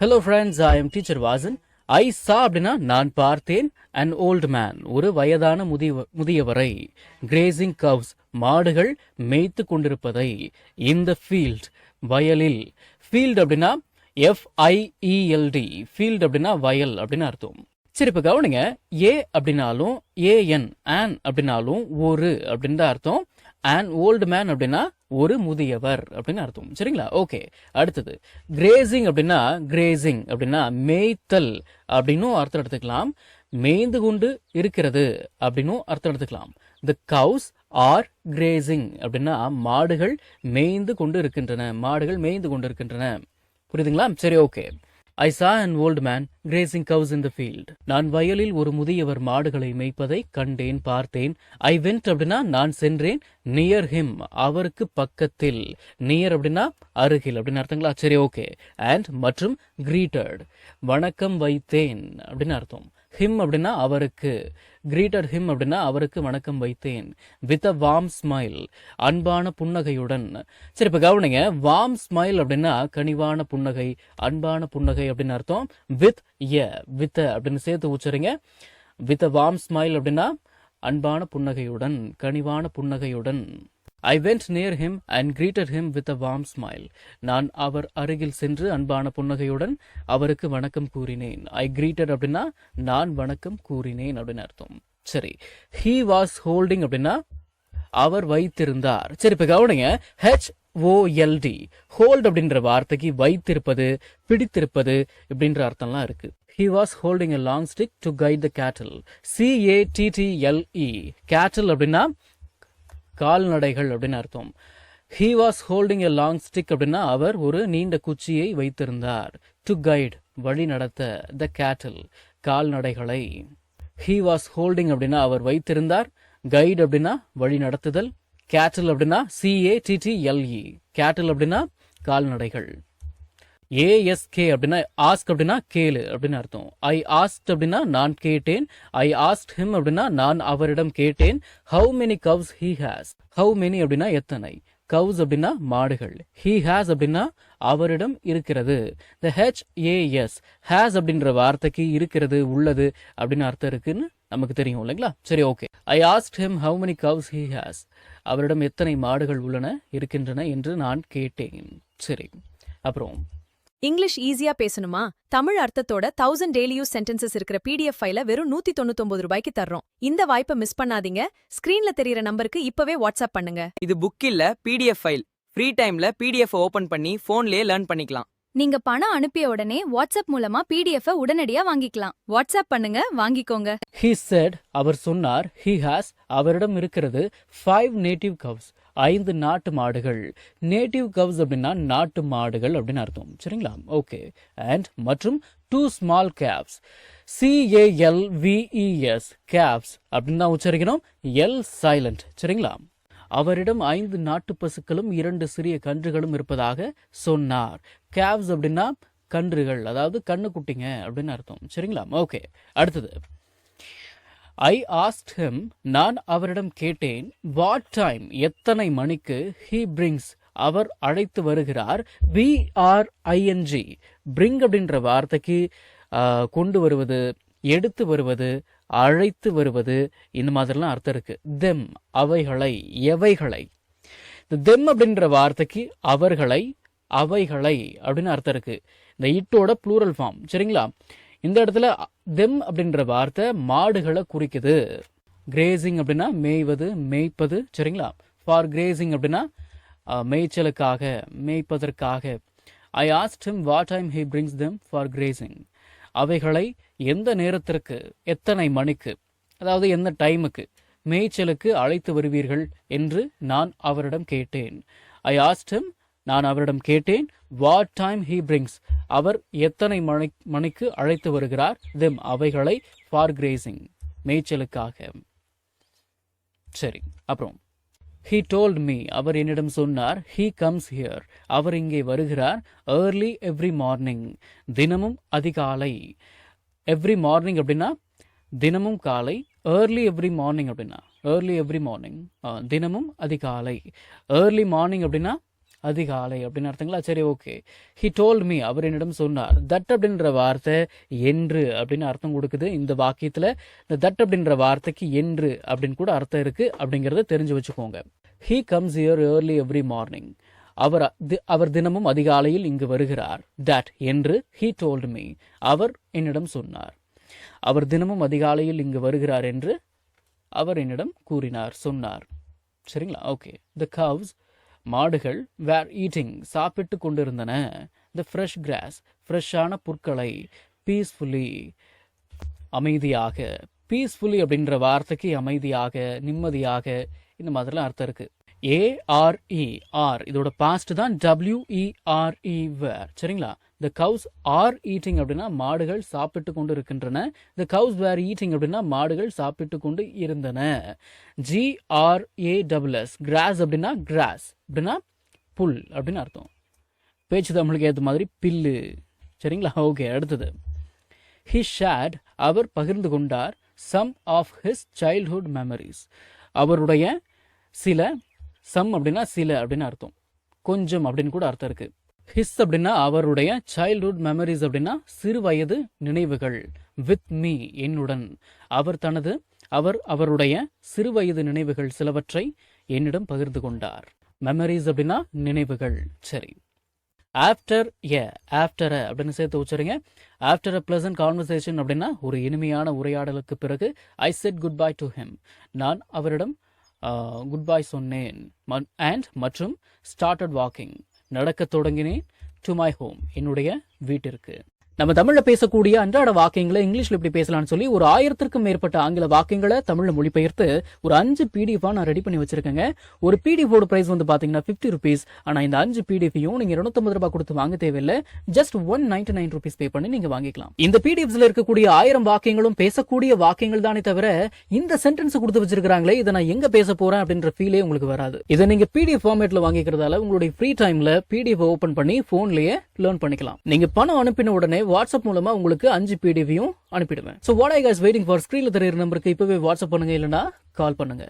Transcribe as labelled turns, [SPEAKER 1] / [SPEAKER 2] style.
[SPEAKER 1] Hello friends, I am teacher Vasan. I saw அப்படின்னா நான் பார்த்தேன் an old man ஒரு வயதான முதியவரை grazing cows மாடுகள் மேய்த்து கொண்டிருப்பதை in the field வயலில் field அப்படின்னா FIELD field அப்படின்னா வயல் அப்படின்னு அர்த்தம். சரி இப்ப கவனிங்க ஏ அப்படின்னாலும் ஏஎன் ஆன் அப்படின்னாலும் ஒரு அப்படின்னு தான் அர்த்தம். an old man அப்படின்னா ஒரு முதியவர் அப்படின்னு அர்த்தம். சரிங்களா? ஓகே, அடுத்தது கிரேசிங் அப்படின்னா மேய்த்தல் அப்படின்னும் அர்த்தம் எடுத்துக்கலாம். மேய்ந்து கொண்டு இருக்கிறது அப்படின்னும் அர்த்தம் எடுத்துக்கலாம். the cows are grazing அப்படின்னா மாடுகள் மேய்ந்து கொண்டு இருக்கின்றன. புரியுதுங்களா? சரி, okay. I saw an old man grazing cows in the field. நான் வயலில் ஒரு முதியவர் மாடுகளை மேய்ப்பதை பார்த்தேன். I went அப்படின்னா நான் சென்றேன். near him அவருக்கு பக்கத்தில். near அப்படின்னா அருகில் அப்படின்னு அர்த்தங்களா? சரி, ஓகே. and மற்றும் greeted வணக்கம் வைத்தேன் அப்படின்னு அர்த்தம். him அப்படின்னா அவருக்கு, greeted him அப்படின்னா அவருக்கு வணக்கம் வைத்தேன். with a warm smile அன்பான புன்னகையுடன். சரி இப்ப கவனிங்க, warm smile அப்படின்னா கனிவான புன்னகை, அன்பான புன்னகை அப்படின்னு அர்த்தம். with அப்படின்னு சேர்த்து உச்சரிங்க. with a warm smile அப்படின்னா அன்பான புன்னகையுடன், கனிவான புன்னகையுடன். I went near him and greeted him with a warm smile. நான் அவர் அருகில் சென்று அன்பான புன்னகையுடன் அவருக்கு வணக்கம் கூறினேன். I greeted அப்படின்னா நான் வணக்கம் கூறினேன் அப்படின்னு அர்த்தம். சரி, he was holding அப்படின்னா அவர் வைத்திருந்தார். சரி இப்ப கவனிங்க, HOLD hold அப்படின்ற வார்த்தைக்கு வைத்திருப்பது, பிடித்திருப்பது இப்படின்ற அர்த்தம்லாம் இருக்கு. He was holding a long stick to guide the cattle. CATTLE cattle அப்படின்னா கால்நடைகள் அப்படின்னு அர்த்தம். He was holding a long stick அப்படின்னா அவர் ஒரு நீண்ட குச்சியை வைத்திருந்தார். to guide வழி நடத்த, the cattle கால்நடைகளை. He was holding அப்படின்னா அவர் வைத்திருந்தார். guide அப்படின்னா வழி நடத்துதல். cattle அப்படின்னா CATTLE cattle அப்படின்னா கால்நடைகள். ASK அப்படின்னா ஆஸ்க் அப்படின்னா கேளு அப்படின்னு அர்த்தம். I asked அப்படின்னா நான் கேட்டேன். I asked him அப்படின்னா நான் அவரிடம் கேட்டேன். How many cows he has? How many அப்படின்னா எத்தனை, cows அப்படின்னா மாடுகள், he has அப்படின்னா அவரிடம் இருக்கிறது. the HAS has அப்படின்ற வார்த்தைக்கு இருக்கிறது, உள்ளது அப்படின்னு அர்த்தம் இருக்குன்னு நமக்கு தெரியும் இல்லைங்களா? சரி, okay. I asked him how many cows he has. அவரிடம் எத்தனை மாடுகள் இருக்கின்றன என்று நான் கேட்டேன். சரி, அப்புறம்
[SPEAKER 2] இங்கிலீஷ் ஈஸியா பேசணுமா? தமிழ் அர்த்தத்தோட 1000 டெய்லி யூஸ் சென்டென்சஸ் இருக்கிற PDF ஃபைல வெறும் 199 ரூபாய்க்கு தர்றோம். இந்த வாய்ப்பை மிஸ் பண்ணாதீங்க. ஸ்கிரீன்ல தெரியற நம்பருக்கு இப்பவே வாட்ஸ்அப் பண்ணுங்க.
[SPEAKER 3] இது புக் இல்ல, PDF ஃபைல். ஃப்ரீ டைம்ல PDF ஓபன் பண்ணி போன்லயே லேர்ன் பண்ணிக்கலாம்.
[SPEAKER 4] நீங்க பணம் அனுப்பிய உடனே வாட்ஸ்அப் மூலமா PDF உடனடியா வாங்கிக்கலாம். வாட்ஸ்அப் பண்ணுங்க, வாங்கிக்கோங்க.
[SPEAKER 1] He said அவர் சொன்னார். He has அவரிடம் இருக்கிறது 5 native cows 5 நாட்டு மாடுகள். நேட்டிவ் கவ்ஸ் அப்படின்னா நாட்டு மாடுகள் அப்படின்னு அர்த்தம். சரிங்களா? ஓகே. அண்ட் மற்றும் 2 small calves CALVES calves அப்படின்னு தான் உச்சரிக்கணும். L silent. சரிங்களா? அவரிடம் 5 நாட்டு பசுக்களும் 2 சிறிய கன்றுகளும் இருப்பதாக சொன்னார். calves அப்படின்னா கன்றுகள், அதாவது கண்ணுக்குட்டிங்க அப்படின்னு அர்த்தம். சரிங்களா? ஓகே. அடுத்தது I asked him நான் அவரிடம் கேட்டேன். what time எத்தனை மணிக்கு he brings அவர் அழைத்து வருகிறார். BRING bring அப்படின்ற வார்த்தைக்கு கொண்டு வருவது, எடுத்து வருவது, அழைத்து வருவது இந்த மாதிரிலாம் அர்த்தம் இருக்கு. them அவைகளை, எவைகளை. them அப்படின்ற வார்த்தைக்கு அவர்களை, அவைகளை அப்படின்னு அர்த்தம் இருக்கு. இந்த இட்டோட ப்ளூரல் ஃபார்ம். சரிங்களா? இந்த இடத்துல them அப்படின்ற வார்த்தை மாடுகளை குறிக்குது. கிரேசிங் அப்படின்னா மேய்வது, மேய்ப்பது. சரிங்களா? ஃபார் கிரேசிங் அப்படின்னா மேய்ச்சலுக்காக, மேய்ப்பதற்காக. I asked him what time he brings them for grazing. அவைகளை எந்த நேரத்திற்கு, எத்தனை மணிக்கு, அதாவது எந்த டைமுக்கு மேய்ச்சலுக்கு அழைத்து வருவீர்கள் என்று நான் அவரிடம் கேட்டேன். I asked him நான் அவரிடம் கேட்டேன். what time he brings அவர் எத்தனை மணிக்கு அழைத்து வருகிறார். them அவைகளை for grazing மேய்ச்சலுக்காக. சரி, அப்புறம் he told me அவர் என்னிடம் சொன்னார். he comes here அவர் இங்கே வருகிறார். early every morning தினமும் அதிகாலை. every morning அப்படின்னா தினமும் காலை. early every morning அப்படின்னா early every morning தினமும் அதிகாலை. early morning அப்படின்னா அதிகாலை அப்படின்னு அர்த்தங்களா? சரி, ஓகே. ஹி டோல்ட் மீ, அவர் என்னிடம் சொன்னார். தட் அப்படின்ற வார்த்தை என்று அப்படின்னு அர்த்தம் கொடுக்குது இந்த வாக்கியத்துல. இந்த தட் அப்படின்ற வார்த்தைக்கு என்று அப்படின்னு கூட அர்த்தம் இருக்கு அப்படிங்கறத தெரிஞ்சு வச்சுக்கோங்க. He comes here early every morning, அவர் தினமும் அதிகாலையில் இங்கு வருகிறார். தட் என்று ஹி டோல்ட் மீ, அவர் என்னிடம் சொன்னார். அவர் தினமும் அதிகாலையில் இங்கு வருகிறார் என்று அவர் என்னிடம் கூறினார், சொன்னார். சரிங்களா? ஓகே. த கவ்ஸ், மாடுகள், வேர் ஈட்டிங், சாப்பிட்டு கொண்டிருந்தன. த ஃப்ரெஷ் கிராஸ், ஃப்ரெஷ்ஷான புற்களை, பீஸ்ஃபுல்லி, அமைதியாக. பீஸ்ஃபுல்லி அப்படின்ற வார்த்தைக்கு அமைதியாக, நிம்மதியாக, இந்த மாதிரிலாம் அர்த்தம் இருக்கு. ARE, ஆர் இதோட பாஸ்ட் தான் WERE, வேர். சரிங்களா? த கவுஸ் ஆர் ஈட்டிங் அப்படின்னா மாடுகள் சாப்பிட்டு கொண்டு இருக்கின்றன. த கவுஸ் வேர் ஈட்டிங் அப்படின்னா மாடுகள் சாப்பிட்டு கொண்டு இருந்தன. GRASS, கிராஸ் அப்படின்னா கிராஸ் அப்படின்னா புல் அப்படின்னு அர்த்தம். பேச்சு தமிழுக்கு ஏற்ற மாதிரி பில்லு. சரிங்களா? ஓகே. அடுத்தது ஹி ஷேட், அவர் பகிர்ந்து கொண்டார். Some of his childhood memories, அவருடைய சில, சம் அப்படின்னா சில அப்படின்னு அர்த்தம், கொஞ்சம் அப்படின்னு கூட அர்த்தம் இருக்கு. ஹிஸ் அப்படின்னா அவருடைய, சைல்ட்ஹுட் மெமரிஸ் அப்படின்னா சிறு வயது நினைவுகள். வித் மீ, என்னுடன். அவர் அவருடைய சிறு வயது நினைவுகள் சிலவற்றை என்னிடம் பகிர்ந்து கொண்டார். மெமரிஸ் அப்படின்னா நினைவுகள். சரி. ஆஃப்டர் அப்படின்னு சேர்த்து உச்சரிங்க. ஆஃப்டர் அ பிளசன்ட் கான்வர்சேஷன் அப்படின்னா ஒரு இனிமையான உரையாடலுக்கு பிறகு. ஐ set good bye to him, நான் அவரிடம் குட் பை சொன்னேன். அண்ட் மற்றும் ஸ்டார்டட் வாக்கிங், நடக்கத் தொடங்கினேன். டு மை ஹோம், என்னுடைய வீட்டிற்கு. நம்ம தமிழ்ல பேசக்கூடிய அன்றாட வாக்கியங்களை இங்கிலீஷ்ல எப்படி பேசலாம்னு சொல்லி ஒரு 1000க்கும் மேற்பட்ட ஆங்கில வாக்கியங்களை தமிழ்ல மொழிபெயர்த்து ஒரு 5 PDF நான் ரெடி பண்ணி வச்சிருக்கேங்க. ஒரு PDF ஓட பிரைஸ் வந்து பாத்தீங்கன்னா 50 rupees. ஆனா இந்த 5 PDFையும் நீங்க 250 ரூபாய் கொடுத்து வாங்க தேவையில்லை. ஜஸ்ட் 199 rupees பே பண்ணி நீங்க வாங்கிக்கலாம். இந்த PDFஸ்ல இருக்கக்கூடிய 1000 வாக்கியங்களும் பேசக்கூடிய வாக்கியங்கள் தானே தவிர இந்த சென்டென்ஸ் கொடுத்து வச்சிருக்காங்களே இதை நான் எங்க பேச போறேன் அப்படின்ற ஃபீலே உங்களுக்கு வராது. இதை நீங்க PDF ஃபார்மேட்ல வாங்கிக்கிறதால உங்களுடைய ஃப்ரீ டைம்ல PDF ஓபன் பண்ணி போன்லயே லேர்ன் பண்ணிக்கலாம். நீங்க பணம் அனுப்பின உடனே வாட்ஸ்அப் மூலமா உங்களுக்கு 5 PDFையும் அனுப்பிடுவேன். So what are you guys waiting for? ஸ்கிரீன்ல தெரியுற நம்பருக்கு இப்பவே வாட்ஸ்அப் பண்ணுங்க, இல்லனா கால் பண்ணுங்க.